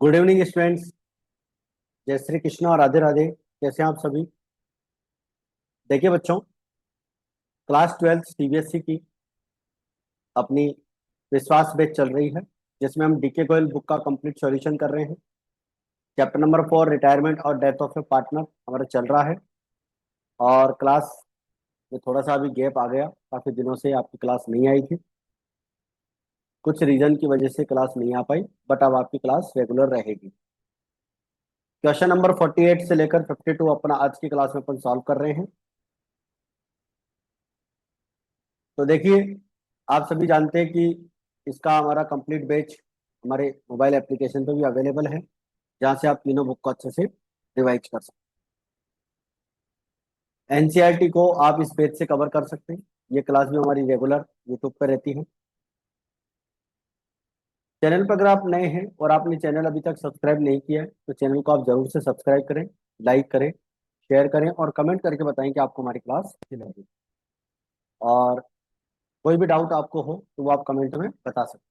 Good evening students. जय श्री कृष्ण और राधे राधे। कैसे हैं आप सभी? देखिए बच्चों, क्लास 12 सीबीएसई की अपनी विश्वास बैच चल रही है, जिसमें हम डीके गोयल बुक का कंप्लीट सॉल्यूशन कर रहे हैं। चैप्टर नंबर 4 रिटायरमेंट और डेथ ऑफ ए पार्टनर हमारा चल रहा है। और क्लास में थोड़ा सा अभी गैप आ गया, काफ़ी दिनों से आपकी क्लास नहीं आई थी। कुछ रीजन की वजह से क्लास नहीं आ पाई, बट अब आपकी क्लास रेगुलर रहेगी। क्वेश्चन नंबर 48 से लेकर 52 अपना आज की क्लास में अपन सॉल्व कर रहे हैं। तो देखिए, आप सभी जानते हैं कि इसका हमारा कंप्लीट बैच हमारे मोबाइल एप्लीकेशन पे भी अवेलेबल है, जहाँ से आप तीनों बुक को अच्छे से रिवाइज कर सकते हैं। एनसीईआरटी को आप इस पेज से कवर कर सकते हैं। ये क्लास भी हमारी रेगुलर यूट्यूब पर रहती है। चैनल पर अगर आप नए हैं और आपने चैनल अभी तक सब्सक्राइब नहीं किया है, तो चैनल को आप जरूर से सब्सक्राइब करें, लाइक करें, शेयर करें और कमेंट करके बताएं कि आपको हमारी क्लास कैसी लगी। और कोई भी डाउट आपको हो तो वो आप कमेंट में बता सकते हैं।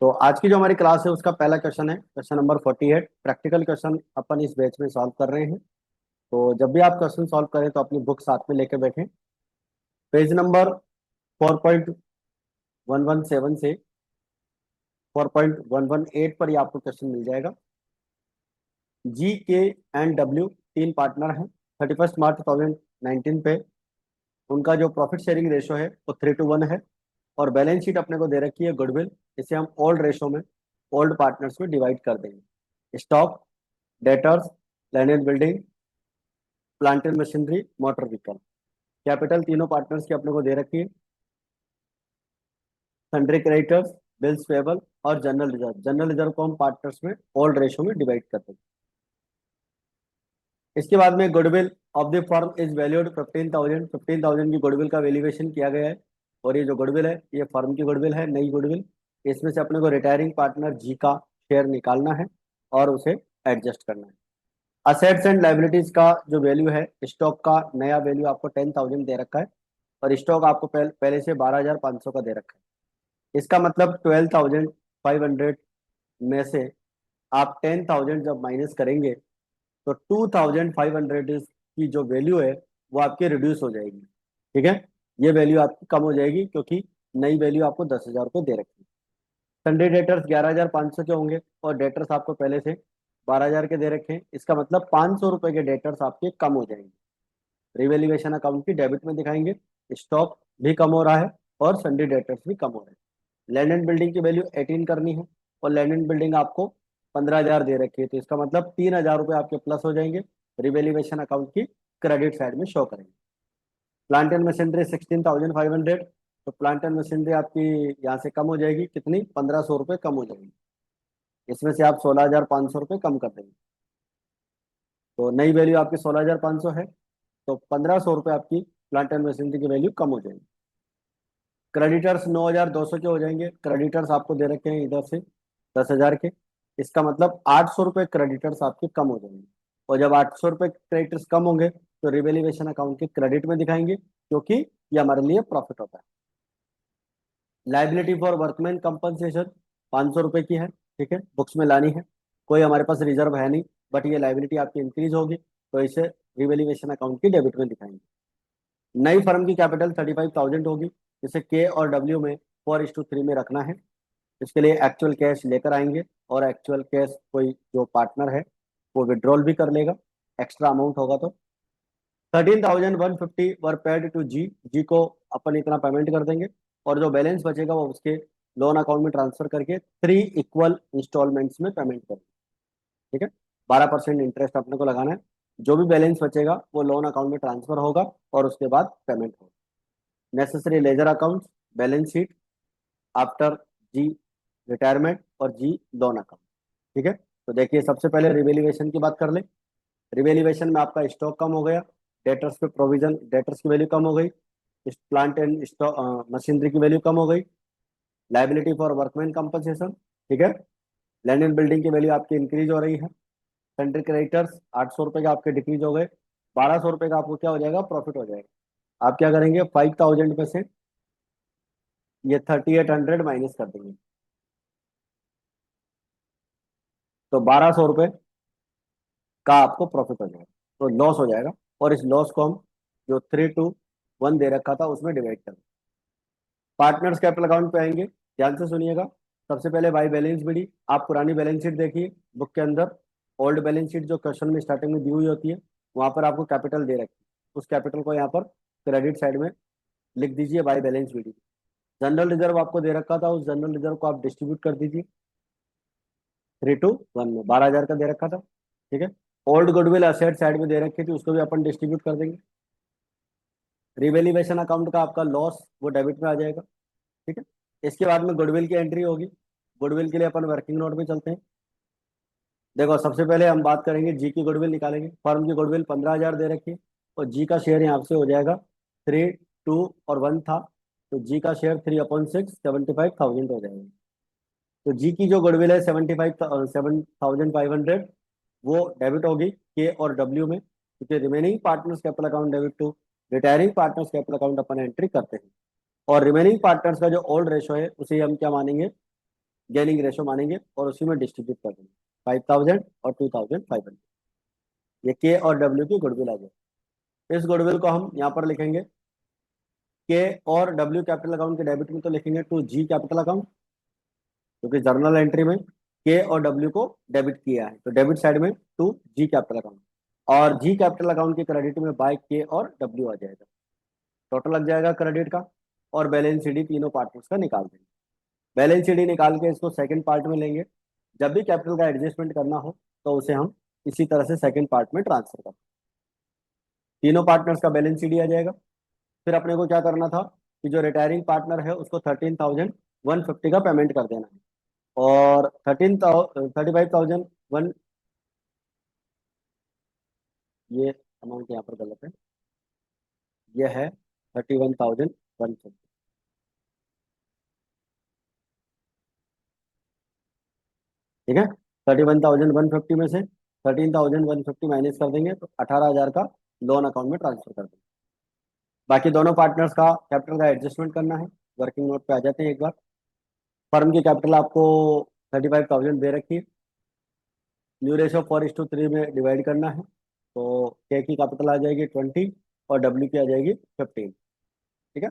तो आज की जो हमारी क्लास है उसका पहला क्वेश्चन है क्वेश्चन नंबर 48। प्रैक्टिकल क्वेश्चन अपन इस बैच में सॉल्व कर रहे हैं। तो जब भी आप क्वेश्चन सॉल्व करें तो अपनी बुक साथ में लेके बैठें। पेज नंबर 4.117 से 4.118 पर ही आपको क्वेश्चन मिल जाएगा। जी के एंड डब्ल्यू तीन पार्टनर हैं। 31 मार्च 2019 पे उनका जो प्रॉफिट शेयरिंग रेशो है वो 3:1 है। और बैलेंस शीट अपने को दे रखी है गुडविल। इसे हम ओल्ड रेशो में, ओल्ड पार्टनर्स में डिवाइड कर देंगे। Stock, debtors, land and building, plant and machinery, motor vehicle. Capital तीनों पार्टनर्स की अपने को दे रखी है। सन्ड्री क्रेडिटर्स, बिल्स पेबल और जनरल रिजर्व। जनरल रिजर्व को हम पार्टनर्स में ओल्ड रेशो में डिवाइड कर देंगे। इसके बाद में goodwill of the firm is valued 15,000। 15,000 की गुडविल का वैल्यूएशन किया गया है। और ये जो गुडविल है ये फर्म की गुडविल है, नई गुडविल। इसमें से अपने को रिटायरिंग पार्टनर जी का शेयर निकालना है और उसे एडजस्ट करना है। असेट्स एंड लाइबिलिटीज का जो वैल्यू है, स्टॉक का नया वैल्यू आपको 10,000 दे रखा है। और स्टॉक आपको पहले से 12,500 का दे रखा है। इसका मतलब 12,500 में से आप 10,000 जब माइनस करेंगे तो 2,500 की जो वैल्यू है वो आपकी रिड्यूस हो जाएगी। ठीक है, ये वैल्यू आपकी कम हो जाएगी क्योंकि नई वैल्यू आपको 10,000 को दे रखी है। संडे डेटर्स 11,500 के होंगे और डेटर्स आपको पहले से 12,000 के दे रखे हैं। इसका मतलब 500 रुपए के डेटर्स आपके कम हो जाएंगे। रिवेल्यूएशन अकाउंट की डेबिट में दिखाएंगे। स्टॉक भी कम हो रहा है और संडे डेटर्स भी कम हो रहे हैं। लैंड एंड बिल्डिंग की वैल्यू 18 करनी है और लैंड एंड बिल्डिंग आपको 15,000 दे रखी है, तो इसका मतलब 3,000 रुपये आपके प्लस हो जाएंगे। रिवेल्यूएशन अकाउंट की क्रेडिट साइड में शो करेंगे। Plant and machinery 16,500। तो प्लांट एंड मशीनरी आपकी यहाँ से कम हो जाएगी, कितनी? 1,500 रुपये कम हो जाएगी। इसमें से आप 16,500 रुपये कम कर देंगे, तो नई वैल्यू आपकी 16,500 है। तो 1,500 रुपये आपकी प्लांट एंड मशीनरी की वैल्यू कम हो जाएगी। क्रेडिटर्स 9,200 के हो जाएंगे। क्रेडिटर्स आपको दे रखे हैं इधर से 10,000 के। इसका मतलब 800 रुपये क्रेडिटर्स आपके कम हो जाएंगे। और जब 800 रुपये क्रेडिटर्स कम होंगे तो रिवेल्यूएशन अकाउंट के क्रेडिट में दिखाएंगे, क्योंकि ये हमारे लिए प्रॉफिट होता है। लाइबिलिटी फॉर वर्कमैन कंपनसेशन 500 रुपये की है। ठीक है, बुक्स में लानी है। कोई हमारे पास रिजर्व है नहीं, बट ये लाइबिलिटी आपकी इंक्रीज होगी तो इसे रिवेल्यूएशन अकाउंट की डेबिट में दिखाएंगे। नई फर्म की कैपिटल 35,000 होगी, जिसे के और डब्ल्यू में 4:3 में रखना है। इसके लिए एक्चुअल कैश लेकर आएंगे और एक्चुअल कैश कोई जो पार्टनर है वो विड्रॉल भी कर लेगा, एक्स्ट्रा अमाउंट होगा तो। 13,150 वर पेड टू जी। जी को अपन इतना पेमेंट कर देंगे और जो बैलेंस बचेगा वो उसके लोन अकाउंट में ट्रांसफर करके 3 इक्वल इंस्टॉलमेंट्स में पेमेंट करेंगे। ठीक है, 12% इंटरेस्ट अपने को लगाना है। जो भी बैलेंस बचेगा वो लोन अकाउंट में ट्रांसफर होगा और उसके बाद पेमेंट होगा। Necessary ledger accounts, balance sheet after G retirement और जी लोन अकाउंट। ठीक है, तो देखिए सबसे पहले रिवेल्यूएशन की बात कर ले। रिवेल्यूएशन में आपका स्टॉक कम हो गया, डेटर्स पे प्रोविजन, डेटर्स की वैल्यू कम हो गई, प्लांट एंड स्टॉक मशीनरी की वैल्यू कम हो गई। लाइबिलिटी फॉर वर्कमैन कंपनसेशन, ठीक है, लैंड एंड बिल्डिंग की वैल्यू आपकी इंक्रीज हो रही है। सेंट्री क्रेडिटर्स 800 रुपये के आपके डिक्रीज हो गए। 1,200 रुपये का आपको क्या हो जाएगा? प्रॉफिट हो जाएगा। आप क्या करेंगे? 5,000 में से ये 3,800 माइनस कर देंगे। तो 1200 रुपये का आपको प्रॉफिट हो जाएगा, तो लॉस हो जाएगा। और इस लॉस को हम जो 3 to 1 दे रखा था उसमें डिवाइड कर, पार्टनर्स कैपिटल अकाउंट पे आएंगे। ध्यान से सुनिएगा। सबसे पहले बाई बैलेंस बीडी, आप पुरानी बैलेंस शीट देखिए बुक के अंदर। ओल्ड बैलेंस शीट जो क्वेश्चन में स्टार्टिंग में दी हुई होती है, वहां पर आपको कैपिटल दे रखी है, उस कैपिटल को यहाँ पर क्रेडिट साइड में लिख दीजिए by balance BD. General reserve आपको दे रखा था, उस जनरल रिजर्व को आप डिस्ट्रीब्यूट कर दीजिए 3 to 1 में, 12,000 का दे रखा था। ठीक है। ओल्ड गुडविल असेट साइड में दे रखी थी, उसको भी अपन डिस्ट्रीब्यूट कर देंगे। रिवेल्यूएशन अकाउंट का आपका लॉस वो डेबिट में आ जाएगा। ठीक है। इसके बाद में गुडविल की एंट्री होगी। गुडविल के लिए अपन वर्किंग नोट में चलते हैं। देखो सबसे पहले हम बात करेंगे जी की गुडविल निकालेंगे। फर्म की गुडविल 15,000 दे रखी है, और जी का शेयर यहाँ से हो जाएगा 3, 2 और 1 था, तो जी का शेयर 3/6 75,000 हो जाएगा। तो जी की जो गुडविल है 7,500 वो डेबिट होगी के और डब्ल्यू में, क्योंकि remaining partners capital account debit to retiring partners capital account अपन एंट्री करते हैं। और रिमेनिंग पार्टनर्स का जो ओल्ड रेशो है उसे हम क्या मानेंगे, गेनिंग रेशो मानेंगे, और उसी में डिस्ट्रीब्यूट कर देंगे 5,000 और 2,500। ये के और डब्ल्यू की गुडविल आ जाए। इस गुडविल को हम यहाँ पर लिखेंगे के और डब्ल्यू कैपिटल अकाउंट के डेबिट में तो लिखेंगे टू जी कैपिटल अकाउंट, क्योंकि जर्नल एंट्री में के और डब्ल्यू को डेबिट किया है, तो डेबिट साइड में टू जी कैपिटल अकाउंट, और जी कैपिटल अकाउंट के क्रेडिट में बाय के और डब्ल्यू आ जाएगा। टोटल लग जाएगा क्रेडिट का। और बैलेंस शीट तीनों पार्टनर्स का निकाल देंगे। बैलेंस शीट निकाल के इसको सेकंड पार्ट में लेंगे। जब भी कैपिटल का एडजस्टमेंट करना हो तो उसे हम इसी तरह से सेकंड पार्ट में ट्रांसफर करते हैं। तीनों पार्टनर्स का बैलेंस शीट आ जाएगा। फिर अपने को क्या करना था कि जो रिटायरिंग पार्टनर है उसको 13,150 का पेमेंट कर देना है, और 35,001, ये अमाउंट यहाँ पर गलत है, ये है 31,150। ठीक है। 31,150 में से 13,150 माइनस कर देंगे तो 18,000 का लोन अकाउंट में ट्रांसफर कर देंगे। बाकी दोनों पार्टनर्स का कैपिटल का एडजस्टमेंट करना है। वर्किंग नोट पे आ जाते हैं एक बार। फर्म की कैपिटल आपको 35,000 दे रखी है। न्यू रेशो 4:3 में डिवाइड करना है, तो के की कैपिटल आ जाएगी 20 और डब्ल्यू की आ जाएगी 15। ठीक है।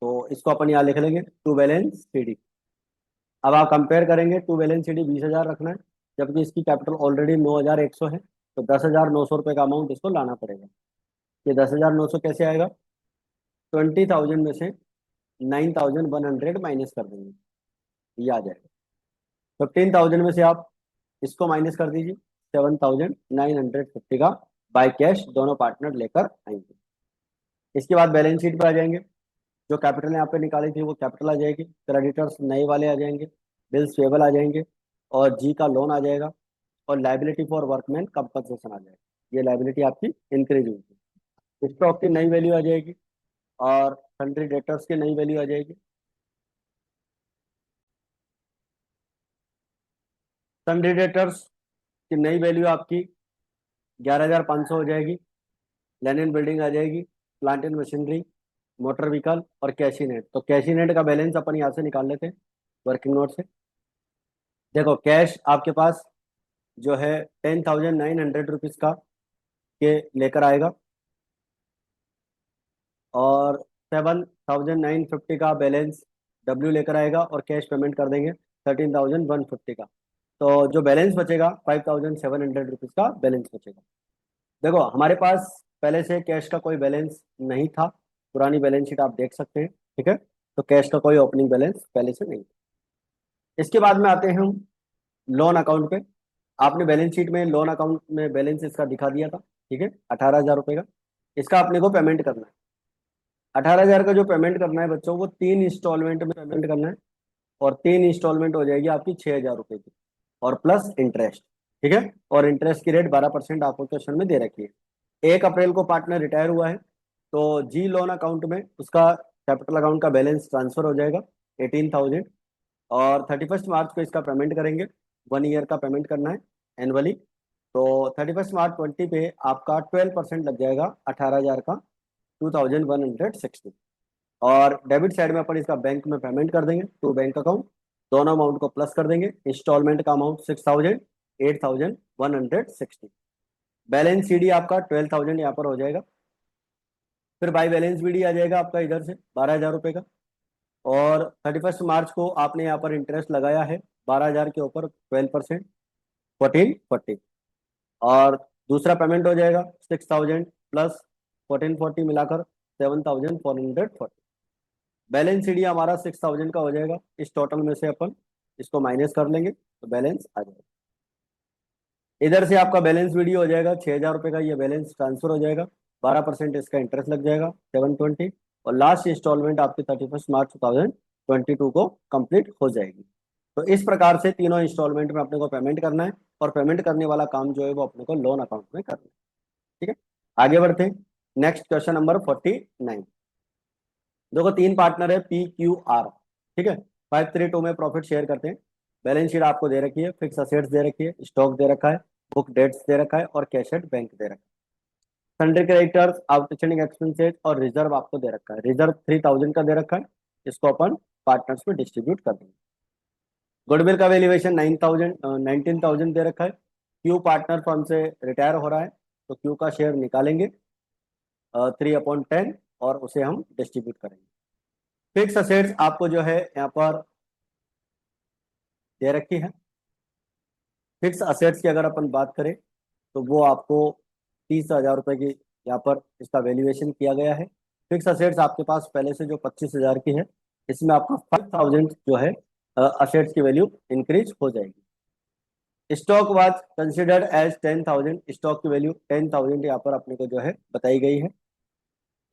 तो इसको अपन यहाँ लिख लेंगे टू बैलेंस सी। अब आप कंपेयर करेंगे, टू बैलेंस सी 20,000 रखना है, जबकि इसकी कैपिटल ऑलरेडी 9,100 है, तो 10,900 रुपये का अमाउंट इसको लाना पड़ेगा। ये 10,900 कैसे आएगा, 20,000 में से 9,100 माइनस कर देंगे, ये आ जाएगा। 15,000 में से आप इसको माइनस कर दीजिए, 7,950 का बाय कैश दोनों पार्टनर लेकर आएंगे। इसके बाद बैलेंस शीट पर आ जाएंगे। जो कैपिटल यहाँ पे निकाली थी वो कैपिटल आ जाएगी, क्रेडिटर्स नए वाले आ जाएंगे, बिल्स पेबल आ जाएंगे, और जी का लोन आ जाएगा, और लाइबिलिटी फॉर वर्कमैन कंपनसेशन आ जाएगा। ये लाइबिलिटी आपकी इंक्रीज होगी। स्टॉक की नई वैल्यू आ जाएगी, और सन्ड्री डेटर्स की नई वैल्यू आ जाएगी। सन्ड्री डेटर्स की नई वैल्यू आपकी 11,500 हो जाएगी। लैंड एंड बिल्डिंग आ जाएगी, plant and machinery, motor vehicle और कैशी नेट। तो कैशी नेट का बैलेंस अपन यहाँ से निकाल लेते हैं वर्किंग नोट से। देखो कैश आपके पास जो है 10,900 रुपीज़ का के लेकर आएगा, और 7,950 का बैलेंस डब्ल्यू लेकर आएगा, और कैश पेमेंट कर देंगे 13,150 का। तो जो बैलेंस बचेगा 5,700 रुपीज़ का बैलेंस बचेगा। देखो हमारे पास पहले से कैश का कोई बैलेंस नहीं था, पुरानी बैलेंस शीट आप देख सकते हैं। ठीक है। तो कैश का कोई ओपनिंग बैलेंस पहले से नहीं। इसके बाद में आते हैं हम लोन अकाउंट पे। आपने बैलेंस शीट में लोन अकाउंट में बैलेंस इसका दिखा दिया था। ठीक है। 18,000 रुपये का इसका अपने को पेमेंट करना है। 18,000 का जो पेमेंट करना है बच्चों, वो 3 इंस्टॉलमेंट में पेमेंट करना है, और 3 इंस्टॉलमेंट हो जाएगी आपकी 6,000 रुपये की, और प्लस इंटरेस्ट। ठीक है। और इंटरेस्ट की रेट 12% आपको क्वेश्चन में दे रखी है। 1 अप्रैल को पार्टनर रिटायर हुआ है, तो जी लोन अकाउंट में उसका कैपिटल अकाउंट का बैलेंस ट्रांसफर हो जाएगा 18,000, और 31 मार्च को इसका पेमेंट करेंगे। 1 ईयर का पेमेंट करना है एनुअली। तो 31 मार्च 20 पे आपका 12% लग जाएगा 18,000 का, 2,160। और डेबिट साइड में अपन इसका बैंक में पेमेंट कर देंगे टू बैंक अकाउंट, दोनों अमाउंट को प्लस कर देंगे। इंस्टॉलमेंट का अमाउंट 6,000, 8,160। बैलेंस सीडी आपका 12,000 यहाँ पर हो जाएगा। फिर बाई बैलेंस बीडी आ जाएगा आपका इधर से 12,000 रुपये का। और 31 मार्च को आपने यहाँ पर इंटरेस्ट लगाया है 12,000 के ऊपर 12%, 1440। और दूसरा पेमेंट हो जाएगा 6,000 प्लस 1440 मिलाकर 7,440। बैलेंस सीडी हमारा 6,000 का हो जाएगा। इस टोटल में से अपन इसको माइनस कर लेंगे तो बैलेंस आ जाएगा। इधर से आपका बैलेंस वीडियो हो जाएगा 6,000 रुपये का, ये बैलेंस ट्रांसफर हो जाएगा। 12% इसका इंटरेस्ट लग जाएगा 720। और लास्ट इंस्टॉलमेंट आपकी 31 मार्च 2022 को कंप्लीट हो जाएगी। तो इस प्रकार से तीनों इंस्टॉलमेंट में अपने को पेमेंट करना है, और पेमेंट करने वाला काम जो है वो अपने को लोन अकाउंट में करना है। ठीक है, आगे बढ़ते हैं। Next question number 49। देखो तीन पार्टनर है PQR। ठीक है, 532 में प्रॉफिट शेयर करते हैं। बैलेंस शीट आपको दे रखी है, फिक्स असेट्स दे रखी है, स्टॉक दे रखा है, बुक डेट्स दे रखा है, और कैश एट बैंक दे रखा है। सन्ड्री क्रेडिटर्स, आउटस्टैंडिंग एक्सपेंसेस और रिजर्व आपको दे रखा है। रिजर्व 3,000 का दे रखा है, इसको अपन पार्टनर्स में डिस्ट्रीब्यूट कर देंगे। गुडविल का वैल्यूएशन 19,000 दे रखा है। क्यू पार्टनर फर्म से रिटायर हो रहा है, तो क्यू का शेयर निकालेंगे 3/10 और उसे हम डिस्ट्रीब्यूट करेंगे। फिक्स असेट्स आपको जो है यहाँ पर दे रखी है। फिक्स असेट्स की अगर अपन बात करें तो वो आपको 30,000 रुपये की यहाँ पर इसका वैल्यूएशन किया गया है। फिक्स असेट्स आपके पास पहले से जो 25,000 की है, इसमें आपका 5,000 जो है असेट्स की वैल्यू इंक्रीज हो जाएगी। Stock was considered as 10,000, stock की वैल्यू 10,000 यहाँ पर अपने को जो है बताई गई है।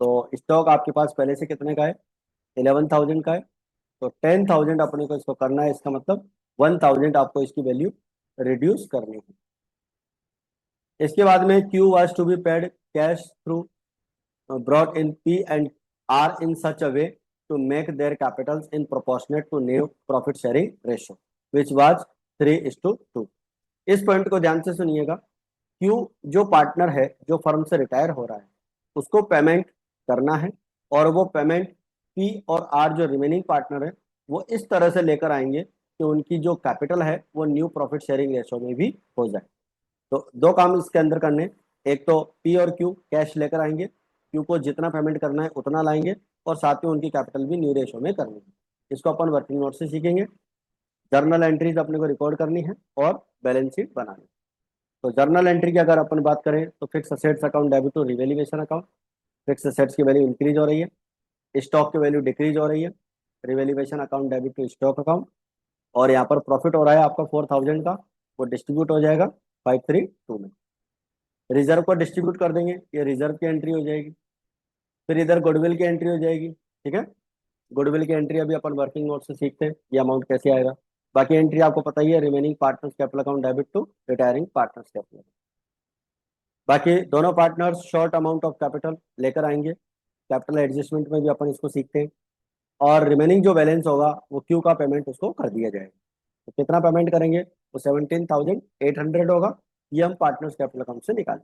तो स्टॉक आपके पास पहले से कितने का है, 11,000 का है। तो 10,000 अपने को इसको करना है, इसका मतलब 1,000 आपको इसकी वैल्यू रिड्यूस करनी है। इसके बाद में Q was to be paid cash through brought in P and R in such a way to make their capitals in proportionate to new profit sharing ratio which was 3:2। इस point को ध्यान से सुनिएगा। क्यू जो partner है, जो firm से retire हो रहा है, उसको पेमेंट करना है, और वो पेमेंट पी और आर जो रिमेनिंग पार्टनर है वो इस तरह से लेकर आएंगे कि उनकी जो कैपिटल है वो न्यू प्रॉफिट शेयरिंग रेशो में भी हो जाए। तो दो काम इसके अंदर करने, एक तो पी और क्यू कैश लेकर आएंगे, क्यू को जितना पेमेंट करना है उतना लाएंगे, और साथ में उनकी कैपिटल भी न्यू रेशो में करनी है। इसको अपन वर्किंग नोट से सीखेंगे। जर्नल एंट्रीज अपने को रिकॉर्ड करनी है और बैलेंस शीट बनानी है। तो जर्नल एंट्री की अगर अपन बात करें तो fix assets account debit to revaluation account. Fix assets की वैल्यू इंक्रीज हो रही है, स्टॉक की वैल्यू डिक्रीज हो रही है। Revaluation account debit to stock account. और यहाँ पर प्रॉफिट हो रहा है आपका 4,000 का, वो डिस्ट्रीब्यूट हो जाएगा 532 में। रिजर्व को डिस्ट्रीब्यूट कर देंगे, ये रिजर्व की एंट्री हो जाएगी। फिर इधर गुडविल की एंट्री हो जाएगी। ठीक है, गुडविल की एंट्री अभी अपन वर्किंग नोट से सीखते हैं ये अमाउंट कैसे आएगा। बाकी एंट्री आपको पता ही है, remaining partners capital account debit to retiring partners capital. बाकी दोनों partners short amount of capital लेकर आएंगे, कैपिटल एडजस्टमेंट में भी अपन इसको सीखते हैं। और रिमेनिंग जो बैलेंस होगा वो क्यू का पेमेंट उसको कर दिया जाएगा। तो कितना पेमेंट करेंगे, वो 17,800 होगा। ये हम पार्टनर्स कैपिटल अकाउंट से निकालें।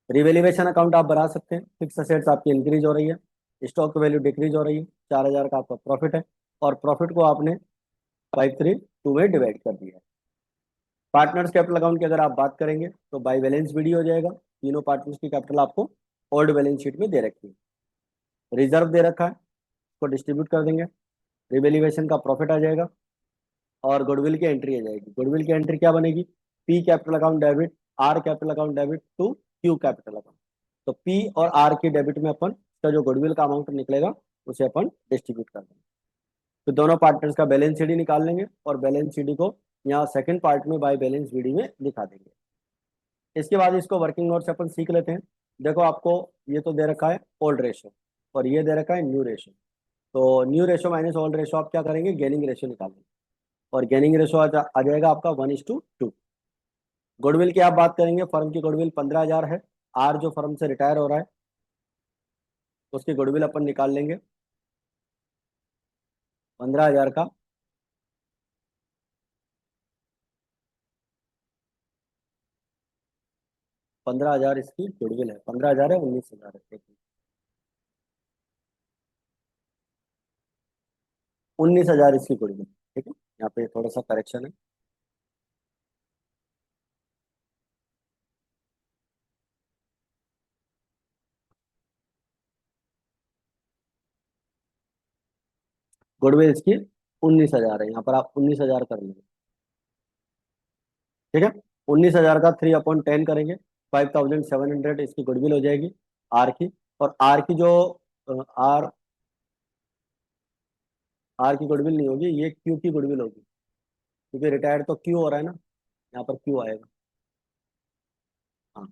रिवेल्यूएशन अकाउंट आप बढ़ा सकते हैं, फिक्स असेट्स आपकी इंक्रीज हो रही है, स्टॉक की वैल्यू डिक्रीज हो रही है, 4,000 का आपका प्रॉफिट है, और प्रॉफिट को आपने 532 में डिवाइड कर दिया है। पार्टनर्स कैपिटल अकाउंट की अगर आप बात करेंगे तो बाई बैलेंस बीडी हो जाएगा। तीनों पार्टनर्स की कैपिटल आपको ओल्ड बैलेंस शीट में दे रखी है। रिजर्व दे रखा है, उसको डिस्ट्रीब्यूट कर देंगे। रिवेल्यूएशन का प्रॉफिट आ जाएगा, और गुडविल की एंट्री आ जाएगी। गुडविल की एंट्री क्या बनेगी, P capital account debit R capital account debit to Q capital account. तो पी और आर की डेबिट में अपन का जो गुडविल का अमाउंट निकलेगा उसे अपन डिस्ट्रीब्यूट कर देंगे। तो दोनों पार्टनर्स का बैलेंस शीट निकाल लेंगे, और बैलेंस शीट को यहाँ सेकंड पार्ट में बाय बैलेंस बीडी में दिखा देंगे। इसके बाद इसको वर्किंग नोट से अपन सीख लेते हैं। देखो आपको ये तो दे रखा है ओल्ड रेशो, और ये दे रखा है न्यू रेशो। तो new ratio minus old ratio आप क्या करेंगे, गेनिंग रेशो निकालेंगे, और गेनिंग रेशो आ जाएगा आपका 1:2। गुडविल की आप बात करेंगे, फर्म की गुडविल 15,000 है। आर जो फर्म से रिटायर हो रहा है उसकी गुडविल अपन निकाल लेंगे 15,000 का। 15,000 इसकी गुडविल है, 15,000 है, 19,000 है। 19,000 इसकी गुडविल। ठीक है, यहाँ पे थोड़ा सा करेक्शन है। गुडविल इसकी 19,000 है, यहाँ पर आप 19,000 कर लेंगे। ठीक है, 19,000 का 3/10 करेंगे, 5,700 इसकी गुडविल हो जाएगी आर की। और आर की जो आर आर की गुडविल नहीं होगी, ये क्यू की गुडविल होगी, क्योंकि रिटायर्ड तो क्यू हो रहा है ना, यहाँ पर क्यू आएगा। हाँ,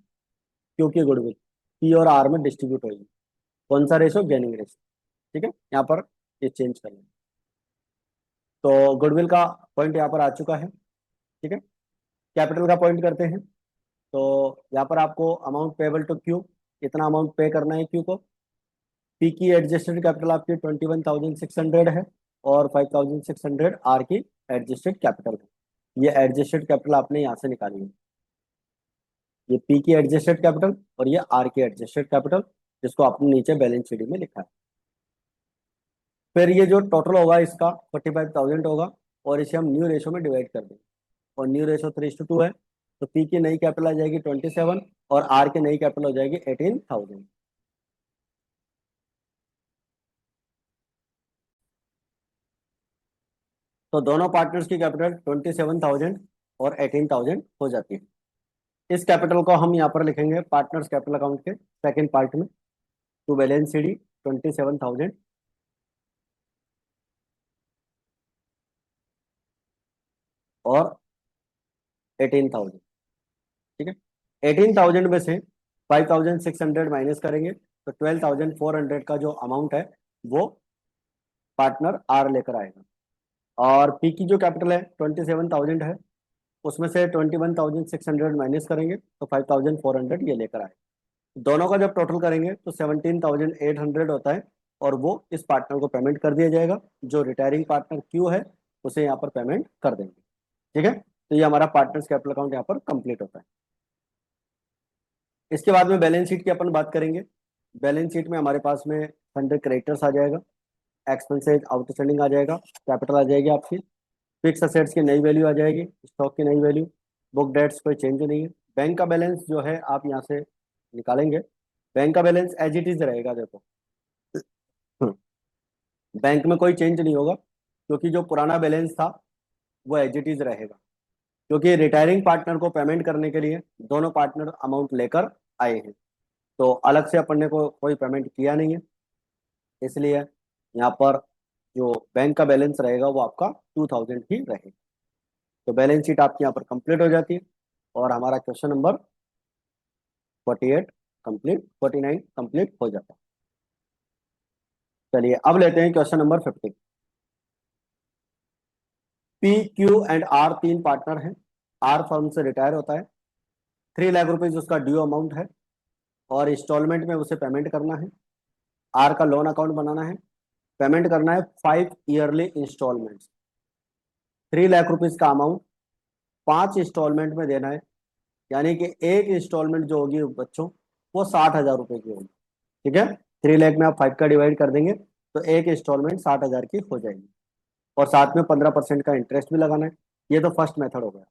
क्यू की गुडविल पी और आर में डिस्ट्रीब्यूट होगी। कौन सा रेशो? Gaining ratio. ठीक है, यहाँ पर ये चेंज कर लेंगे। तो गुडविल का पॉइंट यहाँ पर आ चुका है। ठीक है, कैपिटल का पॉइंट करते हैं। तो यहाँ पर आपको अमाउंट पेबल टू क्यू, इतना अमाउंट पे करना है क्यू को। पी की एडजस्टेड कैपिटल आपकी 21,600 है, और 5,600 आर की एडजस्टेड कैपिटल है। ये एडजस्टेड कैपिटल आपने यहाँ से निकाली है, ये पी की एडजस्टेड कैपिटल और ये आर की एडजस्टेड कैपिटल, जिसको आपने नीचे बैलेंस शीट में लिखा है। फिर ये जो टोटल होगा इसका 45,000 होगा, और इसे हम न्यू रेशो में डिवाइड कर देंगे। और न्यू रेशो 3:2 है, तो पी की नई कैपिटल आ जाएगी 27, और आर की नई कैपिटल हो जाएगी 18,000। तो दोनों पार्टनर्स की कैपिटल 27,000 और 18,000 हो जाती है। इस कैपिटल को हम यहाँ पर लिखेंगे पार्टनर्स कैपिटल अकाउंट के सेकंड पार्ट में, टू बैलेंस शीट 27,000 और 18,000। ठीक है, 18,000 में से 5,600 माइनस करेंगे, तो 12,400 का जो अमाउंट है वो पार्टनर आर लेकर आएगा। और पी की जो कैपिटल है 27,000 है, उसमें से 21,600 माइनस करेंगे, तो 5,400 ये लेकर आएगा। दोनों का जब टोटल करेंगे तो 17,800 होता है, और वो इस पार्टनर को पेमेंट कर दिया जाएगा। जो रिटायरिंग पार्टनर क्यू है उसे यहाँ पर पेमेंट कर देंगे। ठीक है, तो ये हमारा पार्टनर्स कैपिटल अकाउंट यहाँ पर कंप्लीट होता है। इसके बाद में बैलेंस शीट की अपन बात करेंगे। बैलेंस शीट में हमारे पास में फंड क्रेडिटर्स आ जाएगा, एक्सपेंसेज आउटस्टैंडिंग आ जाएगा, कैपिटल आ जाएगी आपकी, फिक्स असेट्स की नई वैल्यू आ जाएगी, स्टॉक की नई वैल्यू, बुक डेट्स कोई चेंज नहीं है। बैंक का बैलेंस जो है आप यहाँ से निकालेंगे। बैंक का बैलेंस एज इट इज रहेगा, देखो। बैंक में कोई चेंज नहीं होगा, क्योंकि जो पुराना बैलेंस था वो एज इट इज रहेगा, क्योंकि रिटायरिंग पार्टनर को पेमेंट करने के लिए दोनों पार्टनर अमाउंट लेकर आए हैं, तो अलग से अपन ने कोई पेमेंट किया नहीं है, इसलिए यहाँ पर जो बैंक का बैलेंस रहेगा वो आपका 2,000 ही रहेगा। तो बैलेंस शीट आपकी यहाँ पर कंप्लीट हो जाती है, और हमारा क्वेश्चन नंबर 48 कंप्लीट, 49 कंप्लीट हो जाता है। चलिए अब लेते हैं question number 50। P Q and R तीन पार्टनर हैं। आर फर्म से रिटायर होता है, 3 लाख रुपीज उसका ड्यू अमाउंट है, और इंस्टॉलमेंट में उसे पेमेंट करना है। आर का लोन अकाउंट बनाना है, पेमेंट करना है 5 ईयरली इंस्टॉलमेंट। 3 लाख रुपीज का अमाउंट 5 इंस्टॉलमेंट में देना है, यानी कि एक इंस्टॉलमेंट जो होगी बच्चों वो 60,000 रुपए की होगी। ठीक है, 3 लाख में आप 5 का डिवाइड कर देंगे, तो एक इंस्टॉलमेंट 60,000 की हो जाएगी, और साथ में 15% का इंटरेस्ट भी लगाना है। ये तो फर्स्ट मेथड हो गया।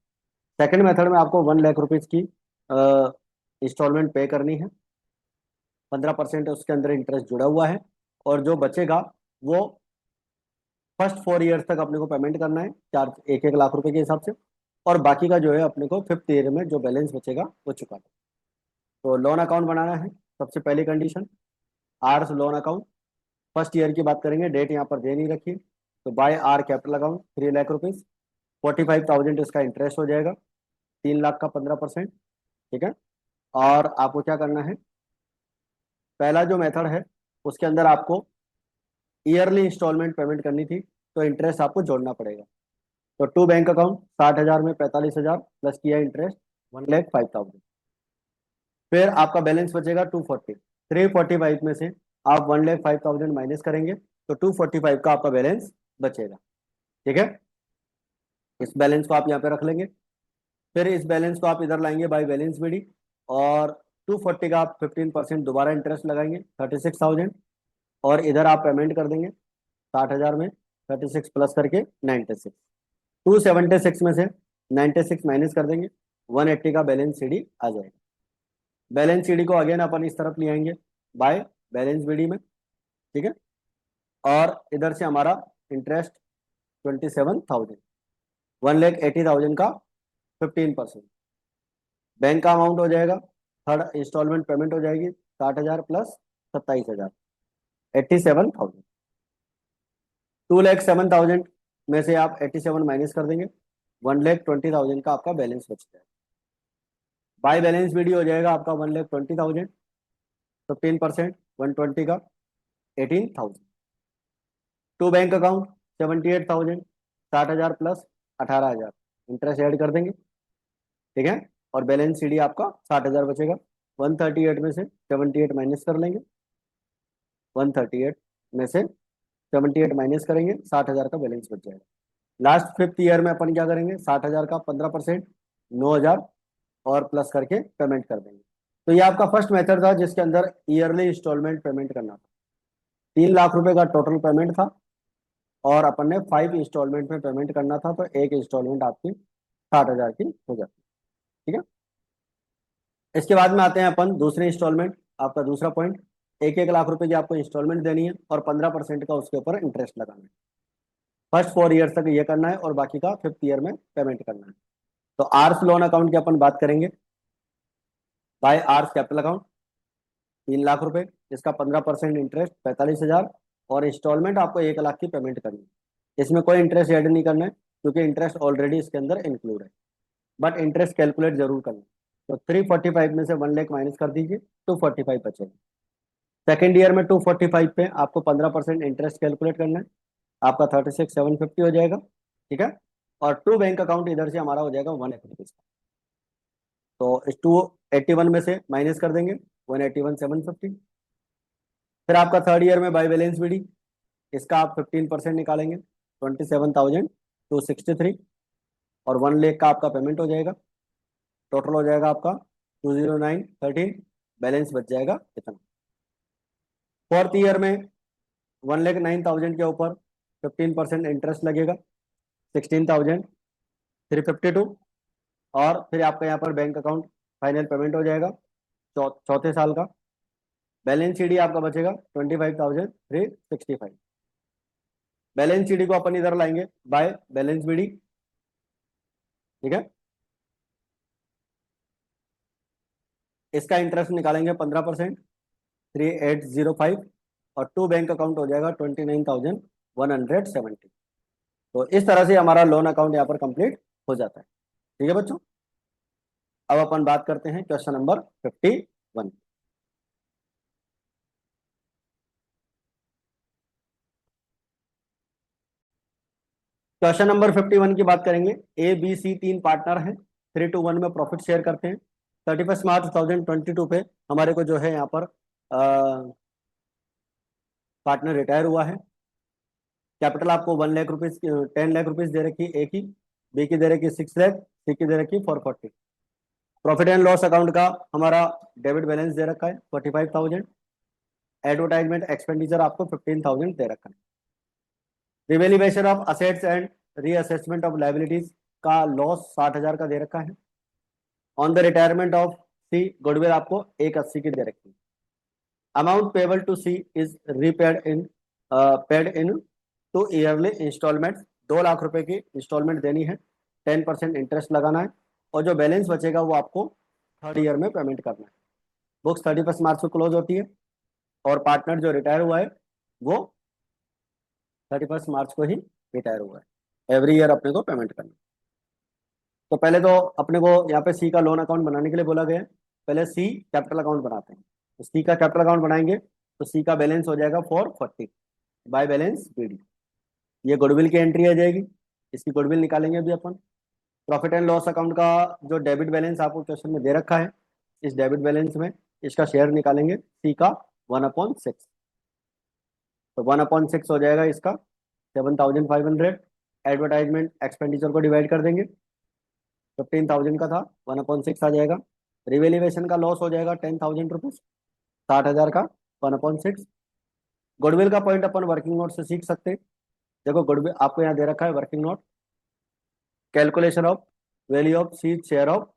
सेकंड मेथड में आपको 1 लाख रुपीज की इंस्टॉलमेंट पे करनी है, 15% उसके अंदर इंटरेस्ट जुड़ा हुआ है, और जो बचेगा वो फर्स्ट 4 ईयर्स तक अपने को पेमेंट करना है, 1-1 लाख रुपए के हिसाब से। और बाकी का जो है अपने को फिफ्थ ईयर में जो बैलेंस बचेगा वो चुकाना है। तो लोन अकाउंट बनाना है, सबसे पहली condition R loan account. First year की बात करेंगे, डेट यहाँ पर दे नहीं रखी, तो by R capital account 3 lakh rupees, 45,000 इसका इंटरेस्ट हो जाएगा, 3 लाख का 15%। ठीक है, और आपको क्या करना है, पहला जो मेथड है उसके अंदर आपको ईयरली इंस्टॉलमेंट पेमेंट करनी थी, तो इंटरेस्ट आपको जोड़ना पड़ेगा। तो टू बैंक अकाउंट 60,000 में 45,000 प्लस किया इंटरेस्ट 1,05,000। फिर आपका बैलेंस बचेगा 240, 345 में से आप 1,05,000 माइनस करेंगे, तो 245 का आपका बैलेंस बचेगा। ठीक है, इस बैलेंस को आप यहाँ पे रख लेंगे। फिर इस बैलेंस को आप इधर लाएंगे बाई बैलेंस बीडी, और 240 का आप 15% दोबारा इंटरेस्ट लगाएंगे 36,000, और इधर आप पेमेंट कर देंगे 60,000 में 36 प्लस करके 96। 276 में से 96 माइनस कर देंगे, 180 का बैलेंस सीडी आ जाएगा। बैलेंस सीडी को अगेन अपन इस तरफ ले आएंगे बाय बैलेंस बीडी में, ठीक है। और इधर से हमारा इंटरेस्ट 27,000, 1,80,000 का 15%। बैंक का अमाउंट हो जाएगा, थर्ड इंस्टॉलमेंट पेमेंट हो जाएगी 60,000 प्लस 27,000, 87,000। 2,07,000 में से आप 87 माइनस कर देंगे, 1,20,000 का आपका बैलेंस बच जाएगा। बाय बैलेंस बीडी हो जाएगा आपका 1,20,000, 15%, 120 का 18,000। To bank account 78,000, 60,000 plus 18,000 interest add कर देंगे, ठीक है। और बैलेंस सीडी आपका 60,000 बचेगा। 138 में से 78 माइनस कर लेंगे, 138 में से 78 माइनस करेंगे, 60,000 का बैलेंस बच जाएगा। लास्ट 5th ईयर में अपन क्या करेंगे, 60,000 का 15%, 9,000 और प्लस करके पेमेंट कर देंगे। तो ये आपका फर्स्ट मेथड था जिसके अंदर ईयरली इंस्टॉलमेंट पेमेंट करना था। 3 लाख रुपए का टोटल पेमेंट था और अपन ने 5 इंस्टॉलमेंट में पेमेंट करना था, तो एक इंस्टॉलमेंट आपकी 60,000 की हो जाती है, ठीक है। इसके बाद में आते हैं अपन दूसरे इंस्टॉलमेंट, आपका दूसरा पॉइंट, 1-1 लाख रुपए की आपको इंस्टॉलमेंट देनी है और 15% का उसके ऊपर इंटरेस्ट लगाना है। फर्स्ट 4 ईयर तक ये करना है और बाकी का 5th ईयर में पेमेंट करना है। तो आर्स लोन अकाउंट की अपन बात करेंगे। By R's capital account 3 lakh रुपए, इसका 15% इंटरेस्ट 45,000 और इंस्टॉलमेंट आपको 1 लाख की पेमेंट करनी है। इसमें कोई इंटरेस्ट ऐड नहीं करना है क्योंकि इंटरेस्ट ऑलरेडी इसके अंदर इंक्लूड है, बट इंटरेस्ट कैलकुलेट जरूर करना है। तो 345 में से 1 लाख माइनस कर दीजिए, 245 बचेगा। सेकेंड ईयर में 245 पे आपको 15% इंटरेस्ट कैलकुलेट करना है, आपका 36,750 हो जाएगा, ठीक है। और टू बैंक अकाउंट इधर से हमारा हो जाएगा 1 लाख रुपीज का। तो इस 281 में से माइनस कर देंगे 181,750। फिर आपका थर्ड ईयर में बाय बैलेंस बीडी, इसका आप 15% निकालेंगे, 27,263 और 1 लाख का आपका पेमेंट हो जाएगा। टोटल हो जाएगा आपका 20913, बैलेंस बच जाएगा इतना। फोर्थ ईयर में 1,09,000 के ऊपर 15% इंटरेस्ट लगेगा, 16,352 और फिर आपका यहाँ पर बैंक अकाउंट फाइनल पेमेंट हो जाएगा चौथे साल का। बैलेंस सीडी आपका बचेगा 25,365। बैलेंस सीडी को अपन इधर लाएंगे बाय बैलेंस बीडी, ठीक है। इसका इंटरेस्ट निकालेंगे 15%, 3805 और टू बैंक अकाउंट हो जाएगा 29,170। तो इस तरह से हमारा लोन अकाउंट यहाँ पर कंप्लीट हो जाता है, ठीक है बच्चों। अब अपन बात करते हैं क्वेश्चन नंबर 51। क्वेश्चन नंबर 51 की बात करेंगे। ए बी सी 3 पार्टनर हैं, 3-1 में प्रॉफिट शेयर करते हैं। 31 मार्च 2022 पे हमारे को जो है यहाँ पर पार्टनर रिटायर हुआ है। कैपिटल आपको 1 लाख रुपीज 10 लाख रुपीज दे रखी एक ही, बी की दे रखी 6 लाख, सी की दे रखी 440। प्रॉफिट एंड लॉस अकाउंट का हमारा डेबिट बैलेंस दे रखा है 45,000। एडवर्टाइजमेंट एक्सपेंडिचर आपको 15,000 दे रखा है। Revaluation of assets and reassessment of liabilities का लॉस 60,000 का दे रखा है। On the retirement of C goodwill आपको 180 की दे रखी है। Amount payable to C is repaid in paid in two yearly installment, 2 lakh रुपए की इंस्टॉलमेंट देनी है, 10% इंटरेस्ट लगाना है और जो बैलेंस बचेगा वो आपको थर्ड ईयर में पेमेंट करना है। बुक्स 31 मार्च को क्लोज होती है और पार्टनर जो रिटायर हुआ है वो 31 मार्च को ही रिटायर हुआ है। एवरी ईयर अपने को पेमेंट करना है। तो पहले तो अपने को यहाँ पे सी का लोन अकाउंट बनाने के लिए बोला गया है। पहले सी कैपिटल अकाउंट बनाते हैं। तो सी का कैपिटल अकाउंट बनाएंगे तो सी का बैलेंस हो जाएगा 440 बाय बैलेंस बीडी। ये गुडविल की एंट्री आ जाएगी, इसकी गुडविल निकालेंगे अभी अपन। प्रॉफिट एंड लॉस अकाउंट का जो डेबिट बैलेंस आपको क्वेश्चन में दे रखा है, इस डेबिट बैलेंस में इसका शेयर निकालेंगे सी का 1/6। तो 1/6 हो जाएगा इसका 7,500। एडवर्टाइजमेंट एक्सपेंडिचर को डिवाइड कर देंगे, 15,000 का था, 1/6 आ जाएगा। रिवेल्यूएशन का लॉस हो जाएगा 10,000 रुपीज, 60,000 का 1/6। गुडविल का पॉइंट अपन वर्किंग नोट से सीख सकते हैं। देखो गुडविल आपको यहाँ दे रखा है working note, calculation of value of C share of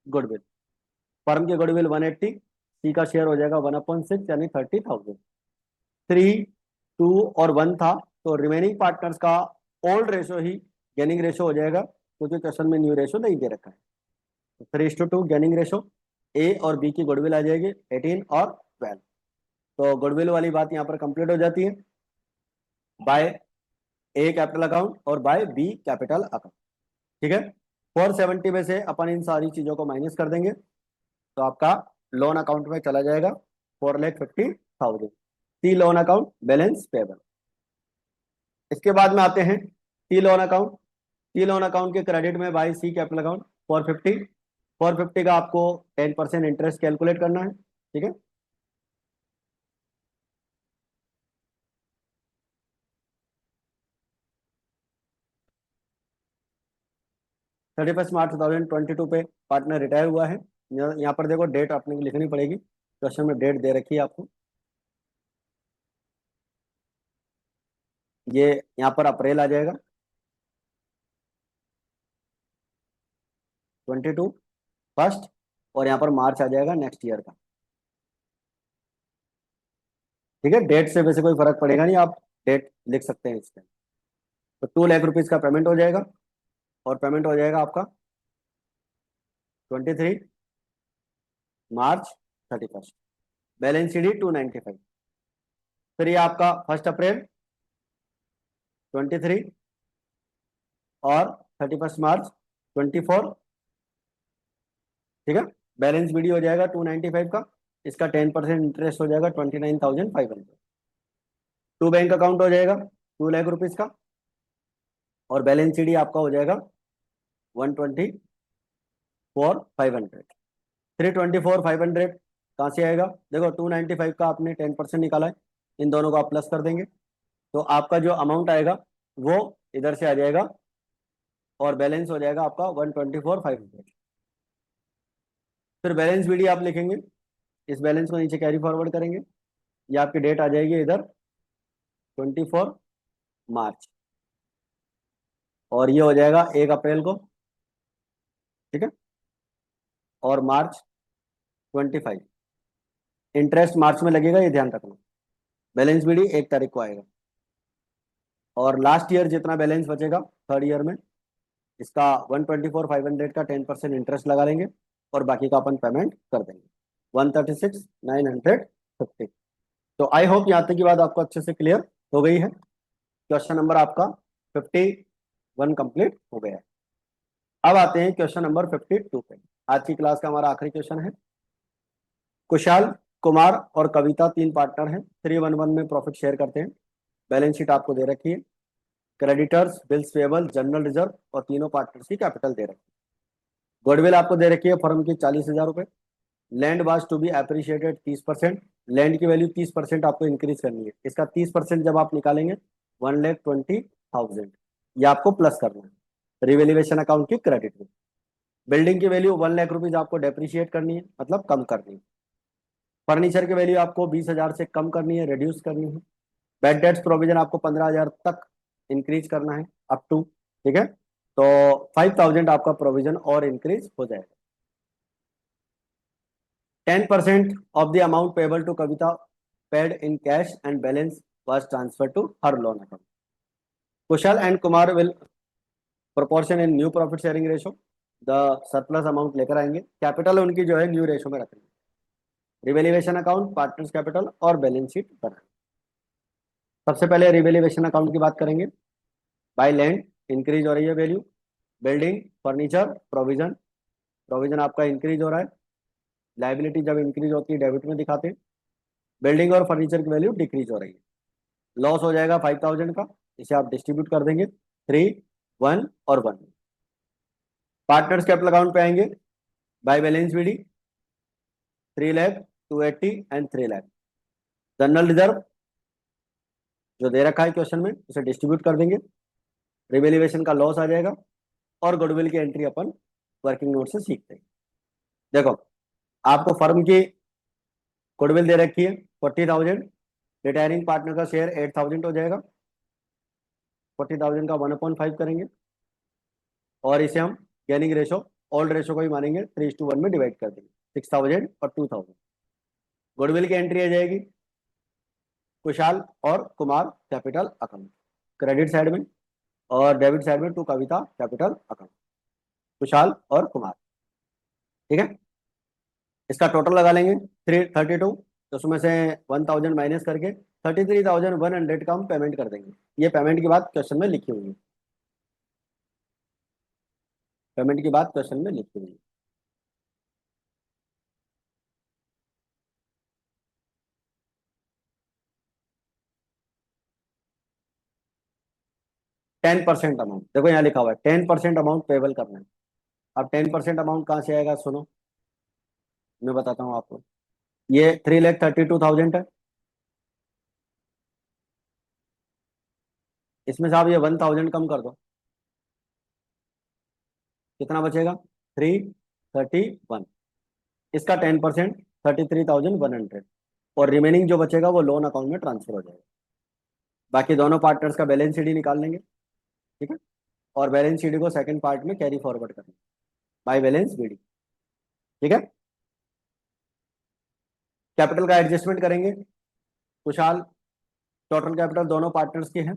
goodwill. Firm की गुडविल 180, सी का शेयर हो जाएगा 1/6 यानी 30,000। 3:2 और 1 था, तो रिमेनिंग पार्टनर्स का ओल्ड रेशो ही गेनिंग रेशो हो जाएगा, क्योंकि क्वेश्चन में न्यू रेशो नहीं दे रखा है। 3:2 गेनिंग रेशो, ए और बी की गुडविल आ जाएगी 18 और 12। तो गुडविल वाली बात यहाँ पर कंप्लीट हो जाती है बाय ए कैपिटल अकाउंट और बाय बी कैपिटल अकाउंट। ठीक है, 470 में से अपन इन सारी चीजों को माइनस कर देंगे, तो आपका लोन अकाउंट में चला जाएगा 4,50,000। सी लोन अकाउंट बैलेंस पेबल। इसके बाद में आते हैं सी लोन अकाउंट। सी लोन अकाउंट के क्रेडिट में बाय सी कैपिटल अकाउंट 450 का आपको 10% इंटरेस्ट कैलकुलेट करना है। ठीक है, 31 मार्च 2022 पे पार्टनर रिटायर हुआ है। यहाँ पर देखो डेट आपने लिखनी पड़ेगी, क्वेश्चन में डेट दे रखी है आपको। ये यहाँ पर अप्रैल आ जाएगा 22 फर्स्ट, और यहाँ पर मार्च आ जाएगा नेक्स्ट ईयर का। ठीक है, डेट से वैसे कोई फर्क पड़ेगा नहीं, आप डेट लिख सकते हैं इसमें। तो 2 लाख रुपीज का पेमेंट हो जाएगा, और पेमेंट हो जाएगा आपका 23 मार्च 31। Balance sheet 295। फिर ये आपका 1 अप्रैल 23 और 31 मार्च 24। ठीक है, बैलेंस बीडी हो जाएगा 295 का, इसका 10% इंटरेस्ट हो जाएगा 29,500। टू बैंक अकाउंट हो जाएगा 2 लाख रुपीज का, और बैलेंस शीट आपका हो जाएगा 124,500। 324,500 कहाँ से आएगा? देखो 295 का आपने 10% निकाला है, इन दोनों को आप प्लस कर देंगे, तो आपका जो अमाउंट आएगा वो इधर से आ जाएगा, और बैलेंस हो जाएगा आपका 124,500। फिर बैलेंस बीडी आप लिखेंगे, इस बैलेंस को नीचे कैरी फॉरवर्ड करेंगे, ये आपकी डेट आ जाएगी इधर 24 मार्च, और ये हो जाएगा 1 अप्रैल को। ठीक है, और मार्च 25। इंटरेस्ट मार्च में लगेगा, ये ध्यान रखना। बैलेंस बीडी 1 तारीख को आएगा, और लास्ट ईयर जितना बैलेंस बचेगा थर्ड ईयर में, इसका 124,500 का 10% इंटरेस्ट लगा लेंगे, और बाकी का अपन पेमेंट कर देंगे 136,950। तो आई होप यहाँ तक की बात आपको अच्छे से क्लियर हो गई है। क्वेश्चन नंबर आपका 51 कंप्लीट हो गया है। अब आते हैं क्वेश्चन नंबर 52 पे। आज की क्लास का हमारा आखिरी क्वेश्चन है। कुशाल, कुमार और कविता 3 पार्टनर हैं, 311 में प्रॉफिट शेयर करते हैं। बैलेंस शीट आपको दे रखी है, creditors, bills payable, general reserve, और तीनों पार्टनर्स की कैपिटल दे रखी है। गुडविल आपको दे रखी है फर्म की 40,000 रुपए। Land was to be appreciated 30%। Land की वैल्यू 30% आपको इंक्रीज करनी है, इसका 30% जब आप निकालेंगे 1,20,000, ये आपको प्लस करना है रिवेल्युएशन अकाउंट की क्रेडिट में। बिल्डिंग की वैल्यू 1 लाख रुपीज आपको डेप्रिशिएट करनी है, मतलब कम करनी है। फर्नीचर की वैल्यू आपको 20,000 से कम करनी है, रिड्यूस करनी है। बैड डेट्स प्रोविजन आपको 15,000 तक इंक्रीज करना है, अप टू। ठीक है, तो 5,000 आपका प्रोविजन और इंक्रीज हो जाएगा। 10% of the amount payable to Kavita paid in cash and balance was transferred to her loan account. Kushal and Kumar will proportion in new profit sharing ratio. The surplus amount लेकर आएंगे, capital उनकी जो है new ratio में रखेंगे। Revaluation account, partners capital और balance sheet बनाएंगे। सबसे पहले रिवेल्युएशन अकाउंट की बात करेंगे। बाय लैंड इंक्रीज हो रही है value, building, furniture, provision, provision आपका इंक्रीज हो रहा है। लाइबिलिटी जब इंक्रीज होती है डेबिट में दिखाते हैं। बिल्डिंग और फर्नीचर की वैल्यू डिक्रीज हो रही है। लॉस हो जाएगा 5,000 का, इसे आप डिस्ट्रीब्यूट कर देंगे 3, 1 और 1। पार्टनर्स कैपिटल अकाउंट पे आएंगे, by balance BD 3 lakh, 280 and 3 lakh. General reserve जो दे रखा है क्वेश्चन में, उसे डिस्ट्रीब्यूट कर देंगे, रिवेल्युएशन का लॉस आ जाएगा, और गुडविल की एंट्री अपन वर्किंग नोट से सीखते हैं। देखो आपको फर्म की गुडविल दे रखी है 40,000, रिटायरिंग पार्टनर का शेयर 8,000 हो जाएगा। 40,000 का 1/5 करेंगे और इसे हम गेनिंग रेशो ओल्ड रेशो को ही मानेंगे, 3:1 में डिवाइड कर देंगे, 6,000 और 2,000। गुडविल की एंट्री आ जाएगी कुशाल और Kumar capital account credit side में, और डेबिट साइड में to Kavita capital account, Kushal और कुमार। ठीक है, इसका टोटल लगा लेंगे 332, तो उसमें से 1,000 माइनस करके 33,100 का हम पेमेंट कर देंगे। ये पेमेंट की बात क्वेश्चन में लिखी हुई है, पेमेंट की बात क्वेश्चन में लिखी हुई है। टेन परसेंट अमाउंट, देखो यहाँ लिखा हुआ है 10% अमाउंट पेबल करना है। अब 10% अमाउंट कहाँ से आएगा, सुनो मैं बताता हूँ आपको। ये 3,32,000 है, इसमें से आप ये 1,000 कम कर दो, कितना बचेगा 331। इसका 10% 33,100, और रिमेनिंग जो बचेगा वो लोन अकाउंट में ट्रांसफर हो जाएगा। बाकी दोनों पार्टनर्स का बैलेंस शीट ही निकाल लेंगे। ठीक है, और बैलेंस शीट को सेकंड पार्ट में कैरी फॉरवर्ड करना बाय बैलेंस बीडी। ठीक है, कैपिटल का एडजस्टमेंट करेंगे। कुशाल टोटल कैपिटल दोनों पार्टनर्स की है,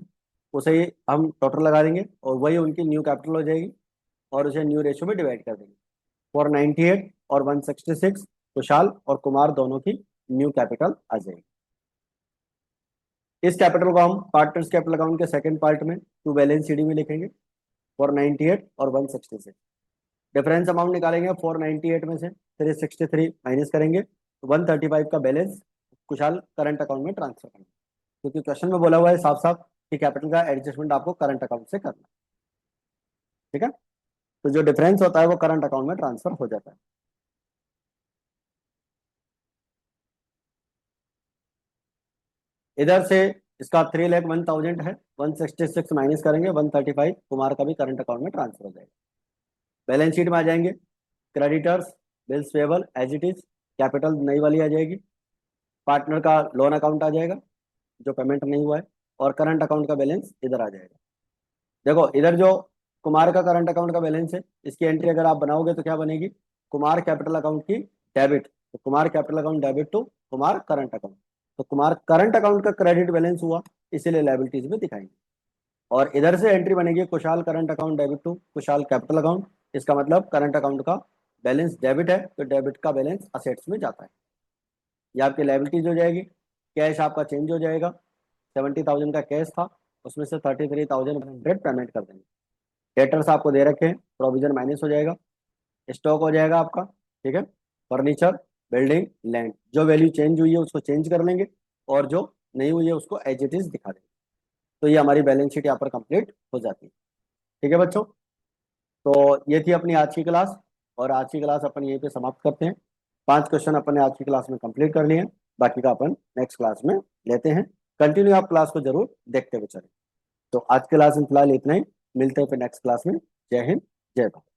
उसे ही हम टोटल लगा देंगे और वही उनकी न्यू कैपिटल हो जाएगी, और उसे न्यू रेशियो में डिवाइड कर देंगे। 498 और 166 कुशाल और कुमार दोनों की न्यू कैपिटल आ जाएगी। इस कैपिटल को हम पार्टनर्स कैपिटल अकाउंट के सेकंड पार्ट में टू बैलेंस शीट में लिखेंगे 498 और 166। डिफरेंस अमाउंट निकालेंगे, 498 में से 363 माइनस करेंगे, 135 का बैलेंस कुशाल करंट अकाउंट में ट्रांसफर करेंगे, क्योंकि क्वेश्चन में बोला हुआ है साफ साफ कि कैपिटल का एडजस्टमेंट आपको करंट अकाउंट से करना है। ठीक है, तो जो डिफरेंस होता है वो करंट अकाउंट में ट्रांसफर हो जाता है। इधर से इसका 3,01,000 है, 166 माइनस करेंगे, 135 कुमार का भी करंट अकाउंट में ट्रांसफर हो जाएगा। बैलेंस शीट में आ जाएंगे creditors bills payable as it is, capital नई वाली आ जाएगी, पार्टनर का लोन अकाउंट आ जाएगा जो पेमेंट नहीं हुआ है, और करंट अकाउंट का बैलेंस इधर आ जाएगा। देखो इधर जो कुमार का करंट अकाउंट का बैलेंस है, इसकी एंट्री अगर आप बनाओगे तो क्या बनेगी, कुमार कैपिटल अकाउंट की डेबिट, तो Kumar capital account debit to Kumar current account, तो कुमार करंट अकाउंट का क्रेडिट बैलेंस हुआ, इसीलिए लायबिलिटीज में दिखाएंगे। और इधर से एंट्री बनेगी Kushal current account debit to Kushal capital account, इसका मतलब करंट अकाउंट का बैलेंस डेबिट है तो डेबिट का बैलेंस असेट्स में जाता है, ये आपकी लायबिलिटीज हो जाएगी। कैश आपका चेंज हो जाएगा, 70,000 का कैश था, उसमें से 33,100 पेमेंट कर देंगे। डेटर्स आपको दे रखे हैं, प्रोविजन माइनस हो जाएगा, स्टॉक हो जाएगा आपका। ठीक है, फर्नीचर बिल्डिंग लैंड, जो वैल्यू चेंज हुई है उसको चेंज कर लेंगे, और जो नहीं हुई है उसको एज इट इज दिखा देंगे। तो ये हमारी बैलेंस शीट यहाँ पर कंप्लीट हो जाती है। ठीक है बच्चों, तो ये थी अपनी आज की क्लास, और आज की क्लास अपन यहीं पे समाप्त करते हैं। 5 क्वेश्चन अपन ने आज की क्लास में कंप्लीट कर लिए हैं, बाकी का अपन नेक्स्ट क्लास में लेते हैं। कंटिन्यू आप क्लास को जरूर देखते हुए चलें। तो आज की क्लास में फिलहाल इतना ही, मिलते हैं फिर नेक्स्ट क्लास में। जय हिंद, जय भारत।